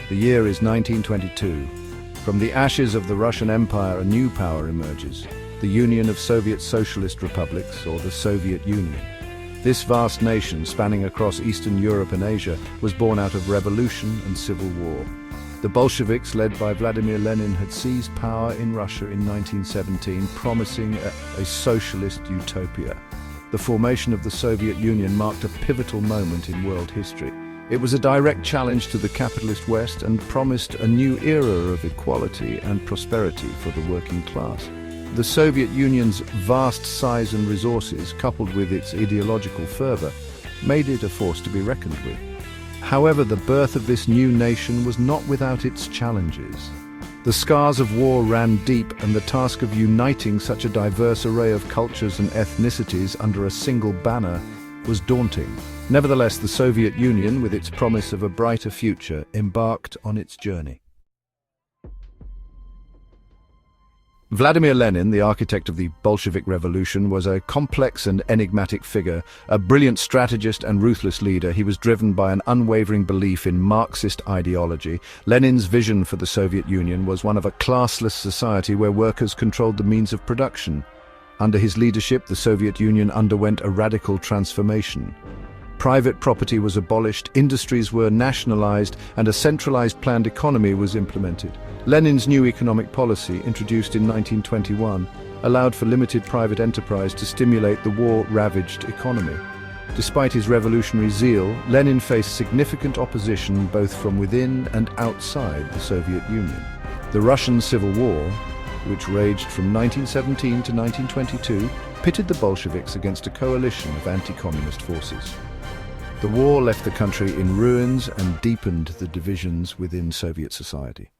The year is 1922. From the ashes of the Russian Empire, a new power emerges, the Union of Soviet Socialist Republics, or the Soviet Union. This vast nation, spanning across Eastern Europe and Asia, was born out of revolution and civil war. The Bolsheviks, led by Vladimir Lenin, had seized power in Russia in 1917, promising a socialist utopia. The formation of the Soviet Union marked a pivotal moment in world history. It was a direct challenge to the capitalist West and promised a new era of equality and prosperity for the working class. The Soviet Union's vast size and resources, coupled with its ideological fervor, made it a force to be reckoned with. However, the birth of this new nation was not without its challenges. The scars of war ran deep, and the task of uniting such a diverse array of cultures and ethnicities under a single banner was daunting. Nevertheless, the Soviet Union, with its promise of a brighter future, embarked on its journey. Vladimir Lenin, the architect of the Bolshevik Revolution, was a complex and enigmatic figure. A brilliant strategist and ruthless leader, he was driven by an unwavering belief in Marxist ideology. Lenin's vision for the Soviet Union was one of a classless society where workers controlled the means of production. Under his leadership, the Soviet Union underwent a radical transformation. Private property was abolished, industries were nationalized, and a centralized planned economy was implemented. Lenin's new economic policy, introduced in 1921, allowed for limited private enterprise to stimulate the war-ravaged economy. Despite his revolutionary zeal, Lenin faced significant opposition both from within and outside the Soviet Union. The Russian Civil War, which raged from 1917 to 1922, pitted the Bolsheviks against a coalition of anti-communist forces. The war left the country in ruins and deepened the divisions within Soviet society.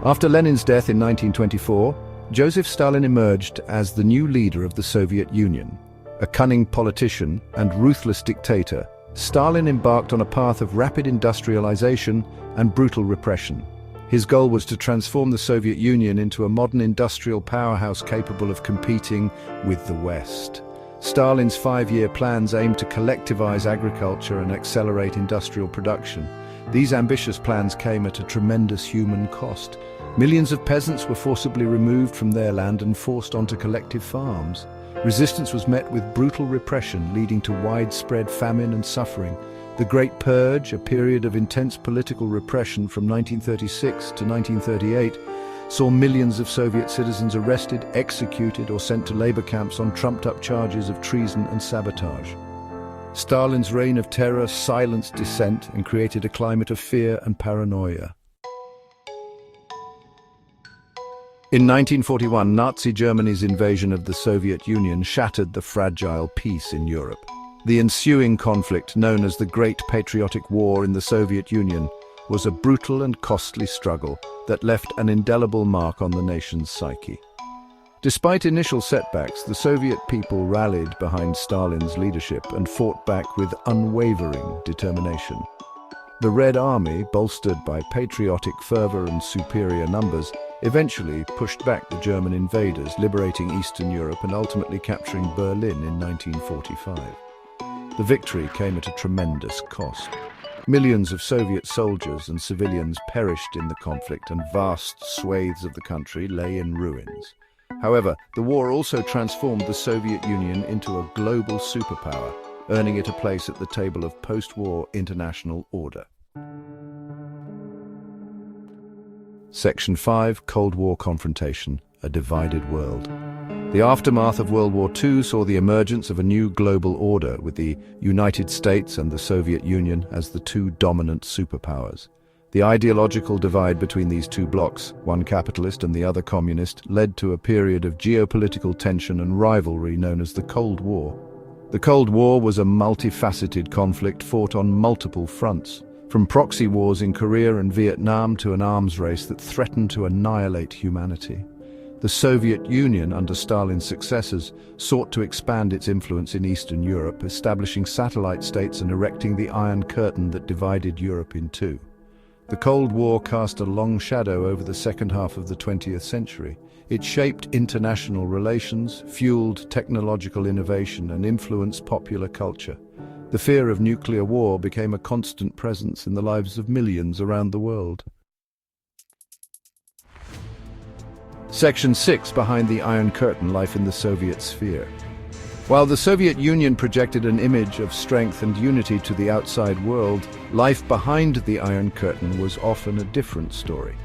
After Lenin's death in 1924, Joseph Stalin emerged as the new leader of the Soviet Union. A cunning politician and ruthless dictator, Stalin embarked on a path of rapid industrialization and brutal repression. His goal was to transform the Soviet Union into a modern industrial powerhouse capable of competing with the West. Stalin's 5-year plans aimed to collectivize agriculture and accelerate industrial production. These ambitious plans came at a tremendous human cost. Millions of peasants were forcibly removed from their land and forced onto collective farms. Resistance was met with brutal repression, leading to widespread famine and suffering. The Great Purge, a period of intense political repression from 1936 to 1938, saw millions of Soviet citizens arrested, executed, or sent to labor camps on trumped-up charges of treason and sabotage. Stalin's reign of terror silenced dissent and created a climate of fear and paranoia. In 1941, Nazi Germany's invasion of the Soviet Union shattered the fragile peace in Europe. The ensuing conflict, known as the Great Patriotic War in the Soviet Union, was a brutal and costly struggle that left an indelible mark on the nation's psyche. Despite initial setbacks, the Soviet people rallied behind Stalin's leadership and fought back with unwavering determination. The Red Army, bolstered by patriotic fervor and superior numbers, eventually pushed back the German invaders, liberating Eastern Europe and ultimately capturing Berlin in 1945. The victory came at a tremendous cost. Millions of Soviet soldiers and civilians perished in the conflict, and vast swathes of the country lay in ruins. However, the war also transformed the Soviet Union into a global superpower, earning it a place at the table of post-war international order. Section 5, Cold War Confrontation, a Divided World. The aftermath of World War II saw the emergence of a new global order, with the United States and the Soviet Union as the two dominant superpowers. The ideological divide between these two blocs, one capitalist and the other communist, led to a period of geopolitical tension and rivalry known as the Cold War. The Cold War was a multifaceted conflict fought on multiple fronts, from proxy wars in Korea and Vietnam to an arms race that threatened to annihilate humanity. The Soviet Union, under Stalin's successors, sought to expand its influence in Eastern Europe, establishing satellite states and erecting the Iron Curtain that divided Europe in two. The Cold War cast a long shadow over the second half of the 20th century. It shaped international relations, fueled technological innovation, and influenced popular culture. The fear of nuclear war became a constant presence in the lives of millions around the world. Section 6, Behind the Iron Curtain, Life in the Soviet Sphere. While the Soviet Union projected an image of strength and unity to the outside world, life behind the Iron Curtain was often a different story.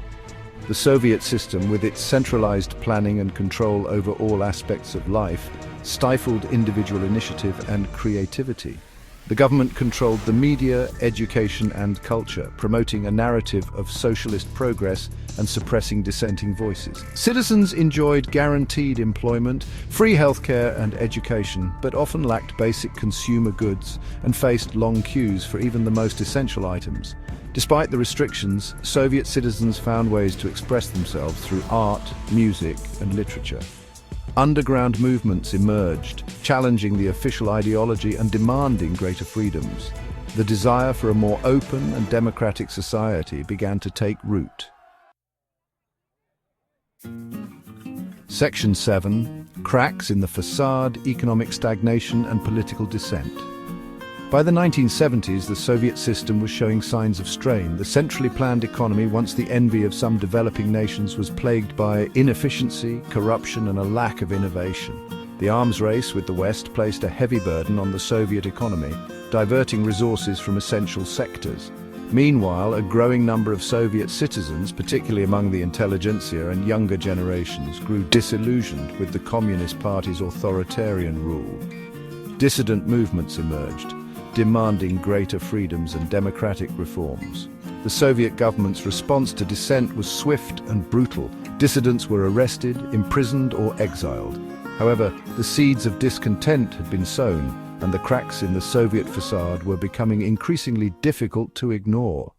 The Soviet system, with its centralized planning and control over all aspects of life, stifled individual initiative and creativity. The government controlled the media, education and culture, promoting a narrative of socialist progress and suppressing dissenting voices. Citizens enjoyed guaranteed employment, free healthcare and education, but often lacked basic consumer goods and faced long queues for even the most essential items. Despite the restrictions, Soviet citizens found ways to express themselves through art, music and literature. Underground movements emerged, challenging the official ideology and demanding greater freedoms. The desire for a more open and democratic society began to take root. Section 7. Cracks in the facade, economic stagnation and political dissent. By the 1970s, the Soviet system was showing signs of strain. The centrally planned economy, once the envy of some developing nations, was plagued by inefficiency, corruption, and a lack of innovation. The arms race with the West placed a heavy burden on the Soviet economy, diverting resources from essential sectors. Meanwhile, a growing number of Soviet citizens, particularly among the intelligentsia and younger generations, grew disillusioned with the Communist Party's authoritarian rule. Dissident movements emerged, demanding greater freedoms and democratic reforms. The Soviet government's response to dissent was swift and brutal. Dissidents were arrested, imprisoned or exiled. However, the seeds of discontent had been sown, and the cracks in the Soviet facade were becoming increasingly difficult to ignore.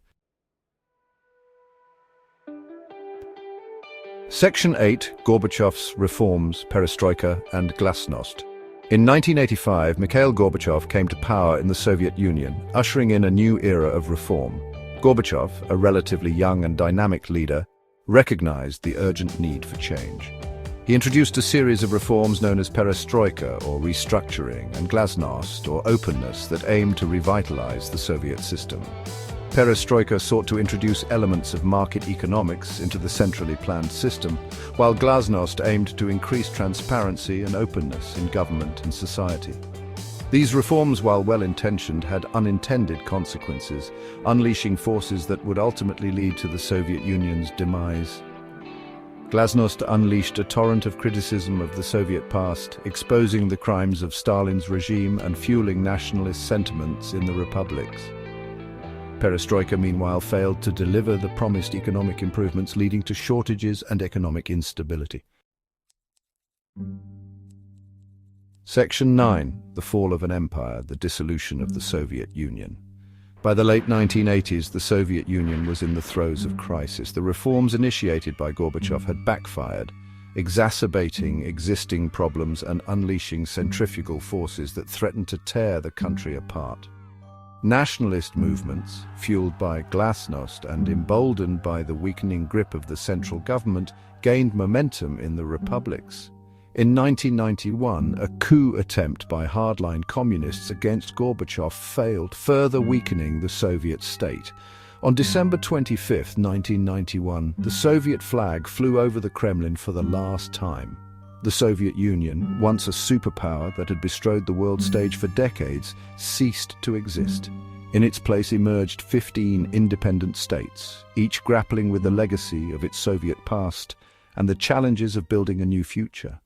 Section 8, Gorbachev's Reforms, Perestroika and Glasnost. In 1985, Mikhail Gorbachev came to power in the Soviet Union, ushering in a new era of reform. Gorbachev, a relatively young and dynamic leader, recognized the urgent need for change. He introduced a series of reforms known as perestroika, or restructuring, and glasnost, or openness, that aimed to revitalize the Soviet system. Perestroika sought to introduce elements of market economics into the centrally planned system, while glasnost aimed to increase transparency and openness in government and society. These reforms, while well-intentioned, had unintended consequences, unleashing forces that would ultimately lead to the Soviet Union's demise. Glasnost unleashed a torrent of criticism of the Soviet past, exposing the crimes of Stalin's regime and fueling nationalist sentiments in the republics. Perestroika, meanwhile, failed to deliver the promised economic improvements, leading to shortages and economic instability. Section 9. The Fall of an Empire, the Dissolution of the Soviet Union. By the late 1980s, the Soviet Union was in the throes of crisis. The reforms initiated by Gorbachev had backfired, exacerbating existing problems and unleashing centrifugal forces that threatened to tear the country apart. Nationalist movements, fueled by glasnost and emboldened by the weakening grip of the central government, gained momentum in the republics. In 1991, a coup attempt by hardline communists against Gorbachev failed, further weakening the Soviet state. On December 25, 1991, the Soviet flag flew over the Kremlin for the last time. The Soviet Union, once a superpower that had bestrode the world stage for decades, ceased to exist. In its place emerged 15 independent states, each grappling with the legacy of its Soviet past and the challenges of building a new future.